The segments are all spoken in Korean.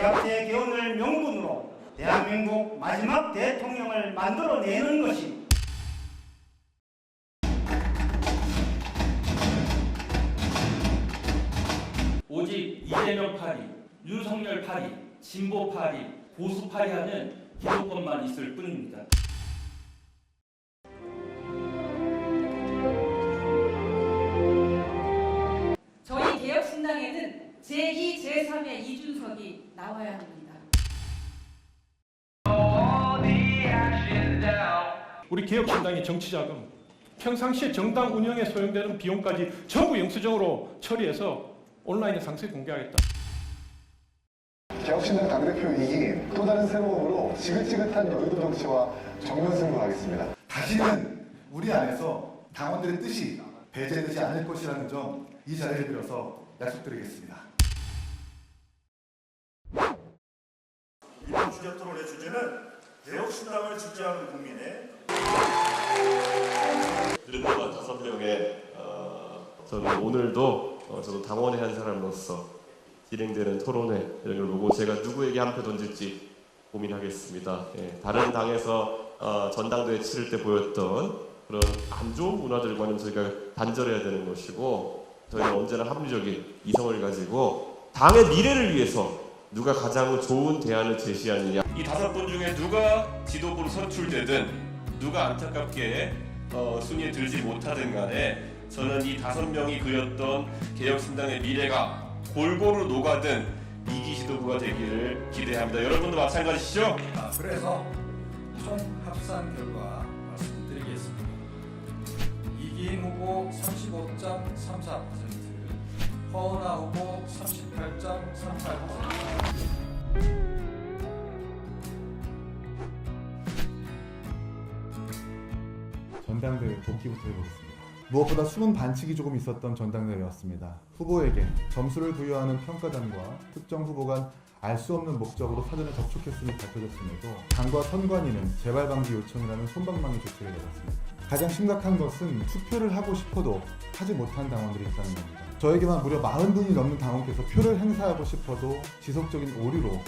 개각제 개헌을 명분으로 대한민국 마지막 대통령을 만들어내는 것이 오직 이재명 파리, 윤석열 파리, 진보 파리, 보수 파리 하는 기득권만 있을 뿐입니다. 저희 개혁신당에는 제2, 제3의 이준석이 나와야 합니다. 우리 개혁신당의 정치자금, 평상시에 정당 운영에 소요되는 비용까지 전부 영수증으로 처리해서 온라인에 상세히 공개하겠다. 개혁신당 당대표 이기 또 다른 새로움으로 지긋지긋한 여의도 정치와 정면승부하겠습니다. 다시는 우리 안에서 당원들의 뜻이 배제되지 않을 것이라는 점 이 자리를 빌어서 약속드리겠습니다. 이번 주제 토론의 주제는 개혁신당을 지지하는 국민의 이른바 5명의 저는 오늘도 저도 당원의 한 사람으로서 진행되는 토론회 이런 걸 보고 제가 누구에게 한 표 던질지 고민하겠습니다. 다른 당에서 전당대회 치를 때 보였던 그런 안 좋은 문화들과는 저희가 단절해야 되는 것이고 저희는 언제나 합리적인 이성을 가지고 당의 미래를 위해서 누가 가장 좋은 대안을 제시하느냐, 이 5분 중에 누가 지도부로 선출되든 누가 안타깝게 순위에 들지 못하든 간에 저는 이 5명이 그렸던 개혁신당의 미래가 골고루 녹아든 이기 지도부가 되기를 기대합니다. 여러분도 마찬가지시죠? 그래서 총합산 결과 말씀드리겠습니다. 이기인 후보 35.34%, 허은하 후보 38.38%. 전당대회 복귀부터 해보겠습니다. 무엇보다 숨은 반칙이 조금 있었던 전당대회였습니다. 후보에게 점수를 부여하는 평가단과 특정 후보 간 알 수 없는 목적으로 사전에 접촉했음이 밝혀졌음에도 당과 선관위는 재발 방지 요청이라는 솜방망이 조치를 내렸습니다. 가장 심각한 것은 투표를 하고 싶어도 하지 못한 당원들이 있다는 겁니다. 저에게만 무려 40분이 넘는 당원께서 표를 행사하고 싶어도 지속적인 오류로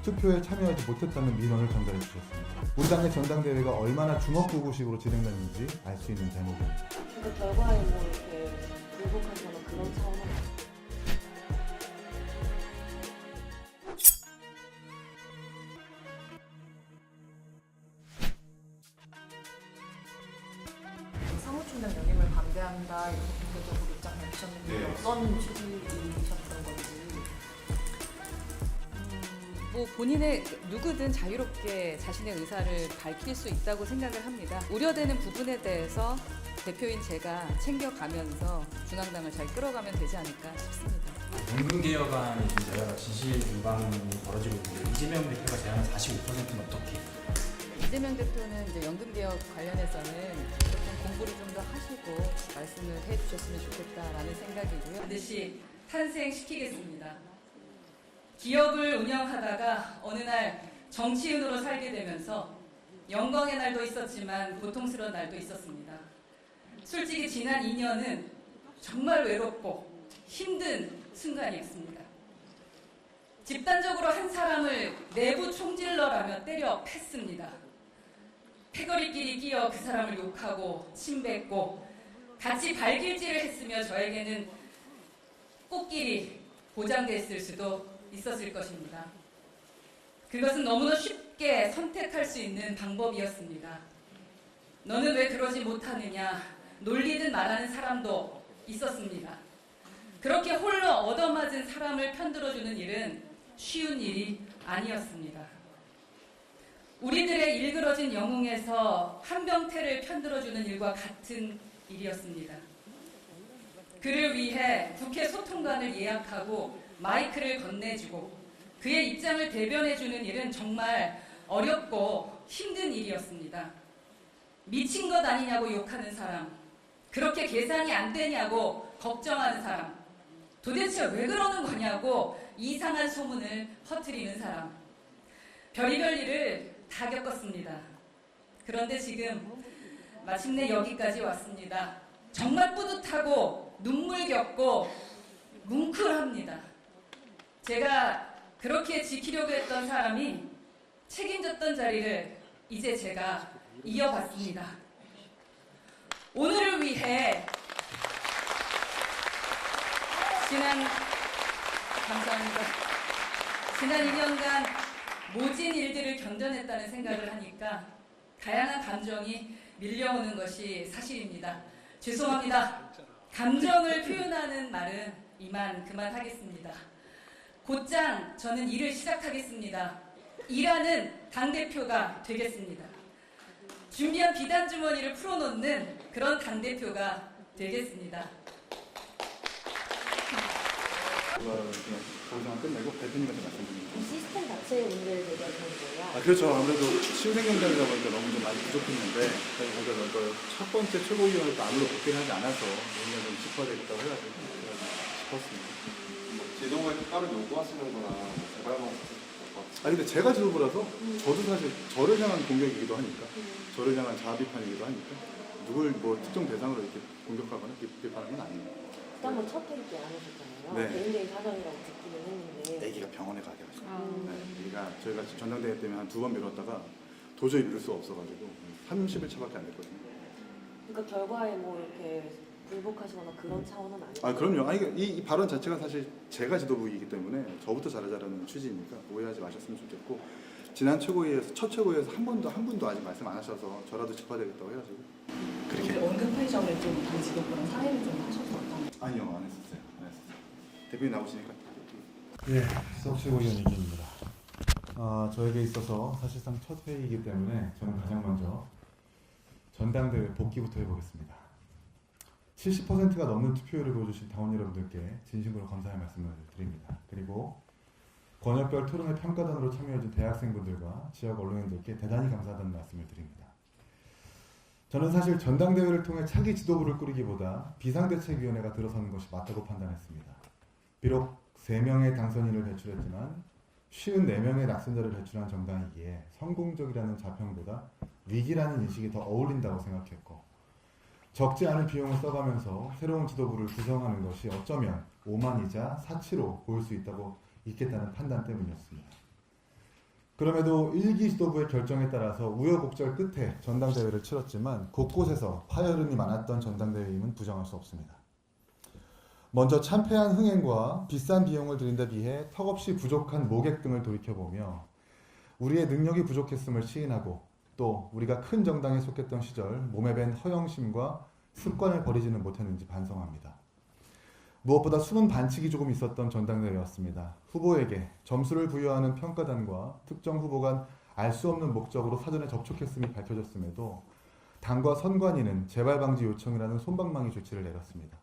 투표에 참여하지 못했다는 민원을 전달해 주셨습니다. 우리 당의 전당대회가 얼마나 주먹구구식으로 진행됐는지 알 수 있는 대목입니다. 그 결과에 뭐 이렇게 불복하거나 그런 차원은 사무총장 연임을 반대한다 이렇게 공개적으로 입장 밝히셨는데 어떤 취지이셨던 건지. 뭐 본인의 누구든 자유롭게 자신의 의사를 밝힐 수 있다고 생각을 합니다. 우려되는 부분에 대해서 대표인 제가 챙겨가면서 중앙당을 잘 끌어가면 되지 않을까 싶습니다. 연금개혁안이 지금 여러 진실 유방이 벌어지고 있는데 이재명 대표가 제안한 45%는 어떻게? 이재명 대표는 이제 연금개혁 관련해서는 조금 공부를 좀 더 하시고 말씀을 해주셨으면 좋겠다라는 생각이고요. 반드시 탄생시키겠습니다. 기업을 운영하다가 어느 날 정치인으로 살게 되면서 영광의 날도 있었지만 고통스러운 날도 있었습니다. 솔직히 지난 2년은 정말 외롭고 힘든 순간이었습니다. 집단적으로 한 사람을 내부 총질러라며 때려 팼습니다. 패거리끼리 끼어 그 사람을 욕하고 침뱉고 같이 발길질을 했으며 저에게는 꽃길이 보장됐을 수도 있었을 것입니다. 그것은 너무나 쉽게 선택할 수 있는 방법이었습니다. 너는 왜 그러지 못하느냐 놀리듯 말하는 사람도 있었습니다. 그렇게 홀로 얻어맞은 사람을 편들어주는 일은 쉬운 일이 아니었습니다. 우리들의 일그러진 영웅에서 한병태를 편들어주는 일과 같은 일이었습니다. 그를 위해 국회 소통관을 예약하고 마이크를 건네주고 그의 입장을 대변해주는 일은 정말 어렵고 힘든 일이었습니다. 미친 것 아니냐고 욕하는 사람, 그렇게 계산이 안 되냐고 걱정하는 사람, 도대체 왜 그러는 거냐고 이상한 소문을 퍼뜨리는 사람, 별의별 일을 다 겪었습니다. 그런데 지금 마침내 여기까지 왔습니다. 정말 뿌듯하고 눈물겹고 뭉클합니다. 제가 그렇게 지키려고 했던 사람이 책임졌던 자리를 이제 제가 이어받습니다. 오늘을 위해 지난 2년간 모진 일들을 견뎌냈다는 생각을 하니까 다양한 감정이 밀려오는 것이 사실입니다. 죄송합니다. 감정을 표현하는 말은 그만하겠습니다. 곧장 저는 일을 시작하겠습니다. 일하는 당대표가 되겠습니다. 준비한 비단 주머니를 풀어놓는 그런 당대표가 되겠습니다. 거기서만 끝내고 대표님한테 말씀드립니다. 이 시스템 자체의 문제를 제기하는 거예요? 그렇죠. 아무래도 신생경장이다 보니까 너무 좀 많이 부족했는데 저희가 첫 번째 최고위원을 안으로 복귀를 하지 않아서 오늘 좀 짚어야 되겠다고 해가지고 싶었습니다. 제도부에서 따로 요구하시는 거나 개발만 근데 제가 지도부라서 저도 사실 저를 향한 공격이기도 하니까 저를 향한 자아 비판이기도 하니까 누굴 뭐 특정 대상으로 이렇게 공격하거나 비판하는 건 아니에요. 그다음에 첫 회의 때 안 하셨잖아요. 네. 개인적인 사정이라고 듣기는 했는데. 애기가 병원에 가게 하셨어요. 저희가 전당대회 때문에 한 2번 미뤘다가 도저히 미룰 수가 없어가지고 30일 차밖에 안 됐거든요. 그러니까 결과에 뭐 이렇게 불복하시거나 그런 차원은 아니에요? 그럼요. 이 발언 자체가 사실 제가 지도부이기 때문에 저부터 잘하자라는 취지니까 오해하지 마셨으면 좋겠고 지난 최고위에서 첫 최고위에서 한 분도 아직 말씀 안 하셔서 저라도 짚어야 되겠다고 해가지고 그렇게 언급하기 전에 좀 당 지도부랑 상의를 좀 하셔서 아니요 안 했었어요. 대표님 나오시니까 수석 최고위원 얘기입니다. 저에게 있어서 사실상 첫 회의이기 때문에 저는 가장 먼저 전당대회 복귀부터 해보겠습니다. 70%가 넘는 투표율을 보여주신 당원 여러분들께 진심으로 감사의 말씀을 드립니다. 그리고 권역별 토론회 평가단으로 참여해준 대학생분들과 지역 언론인들께 대단히 감사하다는 말씀을 드립니다. 저는 사실 전당대회를 통해 차기 지도부를 꾸리기보다 비상대책위원회가 들어서는 것이 맞다고 판단했습니다. 비록 3명의 당선인을 배출했지만 54명의 낙선자를 배출한 정당이기에 성공적이라는 자평보다 위기라는 인식이 더 어울린다고 생각했고 적지 않은 비용을 써가면서 새로운 지도부를 구성하는 것이 어쩌면 오만이자 사치로 보일 수 있겠다는 판단 때문이었습니다. 그럼에도 1기 지도부의 결정에 따라서 우여곡절 끝에 전당대회를 치렀지만 곳곳에서 파열음이 많았던 전당대회임은 부정할 수 없습니다. 먼저 참패한 흥행과 비싼 비용을 들인 데 비해 턱없이 부족한 모객 등을 돌이켜보며 우리의 능력이 부족했음을 시인하고 또 우리가 큰 정당에 속했던 시절 몸에 밴 허영심과 습관을 버리지는 못했는지 반성합니다. 무엇보다 숨은 반칙이 조금 있었던 전당대회였습니다. 후보에게 점수를 부여하는 평가단과 특정 후보 간 알 수 없는 목적으로 사전에 접촉했음이 밝혀졌음에도 당과 선관위는 재발 방지 요청이라는 솜방망이 조치를 내렸습니다.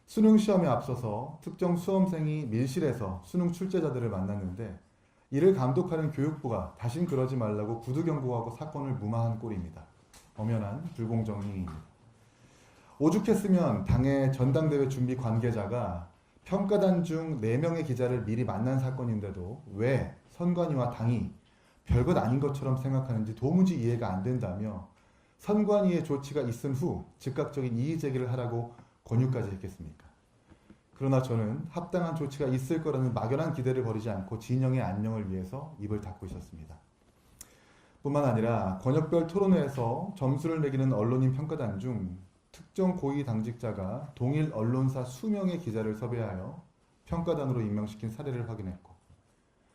수능 시험에 앞서서 특정 수험생이 밀실에서 수능 출제자들을 만났는데 이를 감독하는 교육부가 다신 그러지 말라고 구두 경고하고 사건을 무마한 꼴입니다. 엄연한 불공정 행위입니다. 오죽했으면 당의 전당대회 준비 관계자가 평가단 중 4명의 기자를 미리 만난 사건인데도 왜 선관위와 당이 별것 아닌 것처럼 생각하는지 도무지 이해가 안 된다며 선관위의 조치가 있은 후 즉각적인 이의 제기를 하라고 권유까지 했겠습니까? 그러나 저는 합당한 조치가 있을 거라는 막연한 기대를 버리지 않고 진영의 안녕을 위해서 입을 닫고 있었습니다. 뿐만 아니라 권역별 토론회에서 점수를 매기는 언론인 평가단 중 특정 고위 당직자가 동일 언론사 수명의 기자를 섭외하여 평가단으로 임명시킨 사례를 확인했고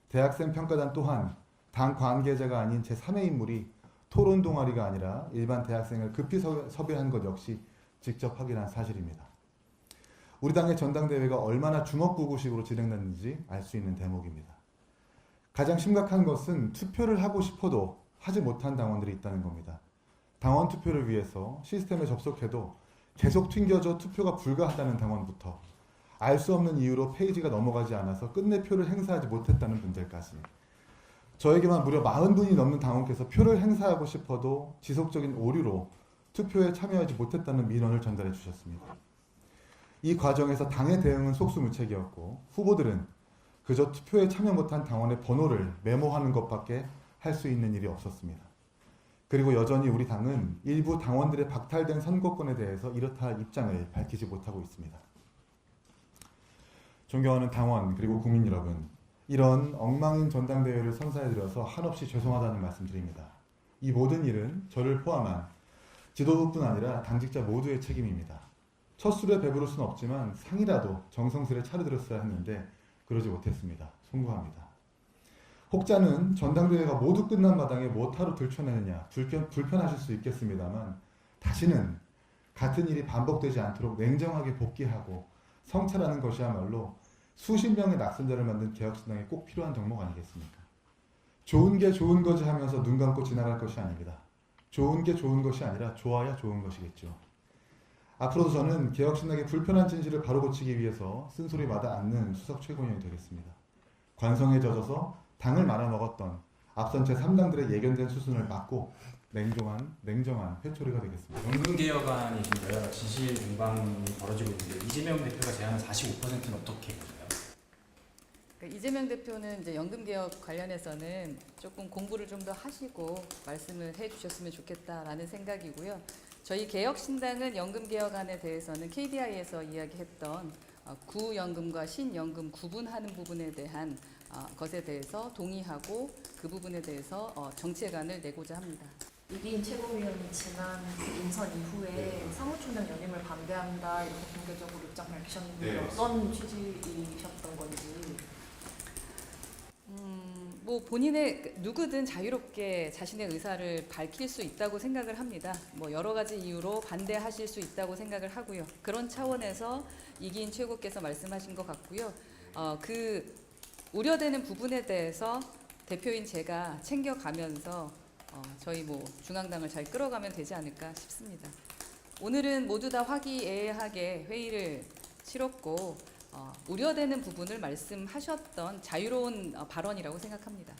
대학생 평가단 또한 당 관계자가 아닌 제3의 인물이 토론 동아리가 아니라 일반 대학생을 급히 섭외한 것 역시 직접 확인한 사실입니다. 우리 당의 전당대회가 얼마나 주먹구구식으로 진행됐는지 알 수 있는 대목입니다. 가장 심각한 것은 투표를 하고 싶어도 하지 못한 당원들이 있다는 겁니다. 당원 투표를 위해서 시스템에 접속해도 계속 튕겨져 투표가 불가하다는 당원부터 알 수 없는 이유로 페이지가 넘어가지 않아서 끝내 표를 행사하지 못했다는 분들까지 저에게만 무려 40분이 넘는 당원께서 표를 행사하고 싶어도 지속적인 오류로 투표에 참여하지 못했다는 민원을 전달해 주셨습니다. 이 과정에서 당의 대응은 속수무책이었고 후보들은 그저 투표에 참여 못한 당원의 번호를 메모하는 것밖에 할 수 있는 일이 없었습니다. 그리고 여전히 우리 당은 일부 당원들의 박탈된 선거권에 대해서 이렇다 할 입장을 밝히지 못하고 있습니다. 존경하는 당원 그리고 국민 여러분, 이런 엉망인 전당대회를 선사해드려서 한없이 죄송하다는 말씀드립니다. 이 모든 일은 저를 포함한 지도부뿐 아니라 당직자 모두의 책임입니다. 첫 술에 배부를 수는 없지만 상이라도 정성스레 차려드렸어야 했는데 그러지 못했습니다. 송구합니다. 혹자는 전당대회가 모두 끝난 마당에 뭐하러 들춰내느냐 불편하실 수 있겠습니다만 다시는 같은 일이 반복되지 않도록 냉정하게 복귀하고 성찰하는 것이야말로 수십 명의 낙선자를 만든 개혁신당에 꼭 필요한 덕목 아니겠습니까? 좋은 게 좋은 거지 하면서 눈 감고 지나갈 것이 아닙니다. 좋은 게 좋은 것이 아니라 좋아야 좋은 것이겠죠. 앞으로도 저는 개혁신당의 불편한 진실을 바로 고치기 위해서 쓴소리마다 않는 수석 최고위원이 되겠습니다. 관성에 젖어서 당을 말아먹었던 앞선 제3당들의 예견된 수순을 막고 냉정한 회초리가 되겠습니다. 연금개혁안이 지금 여야 진실 공방이 벌어지고 있는데 이재명 대표가 제안한 45%는 어떻게 보세요? 이재명 대표는 이제 연금개혁 관련해서는 조금 공부를 좀 더 하시고 말씀을 해주셨으면 좋겠다라는 생각이고요. 저희 개혁신당은 연금개혁안에 대해서는 KDI에서 이야기했던 구연금과 신연금 구분하는 부분에 대한 것에 대해서 동의하고 그 부분에 대해서 정책안을 내고자 합니다. 이기인 최고위원이 지난 인선 이후에 사무총장 연임을 반대한다 이렇게 공개적으로 입장 밝히셨는데 어떤 취지이셨던 건지. 뭐 본인의 누구든 자유롭게 자신의 의사를 밝힐 수 있다고 생각을 합니다. 뭐 여러 가지 이유로 반대하실 수 있다고 생각을 하고요. 그런 차원에서 이기인 최고께서 말씀하신 것 같고요. 그 우려되는 부분에 대해서 대표인 제가 챙겨가면서 저희 뭐 중앙당을 잘 끌어가면 되지 않을까 싶습니다. 오늘은 모두 다 화기애애하게 회의를 치렀고 우려되는 부분을 말씀하셨던 자유로운 발언이라고 생각합니다.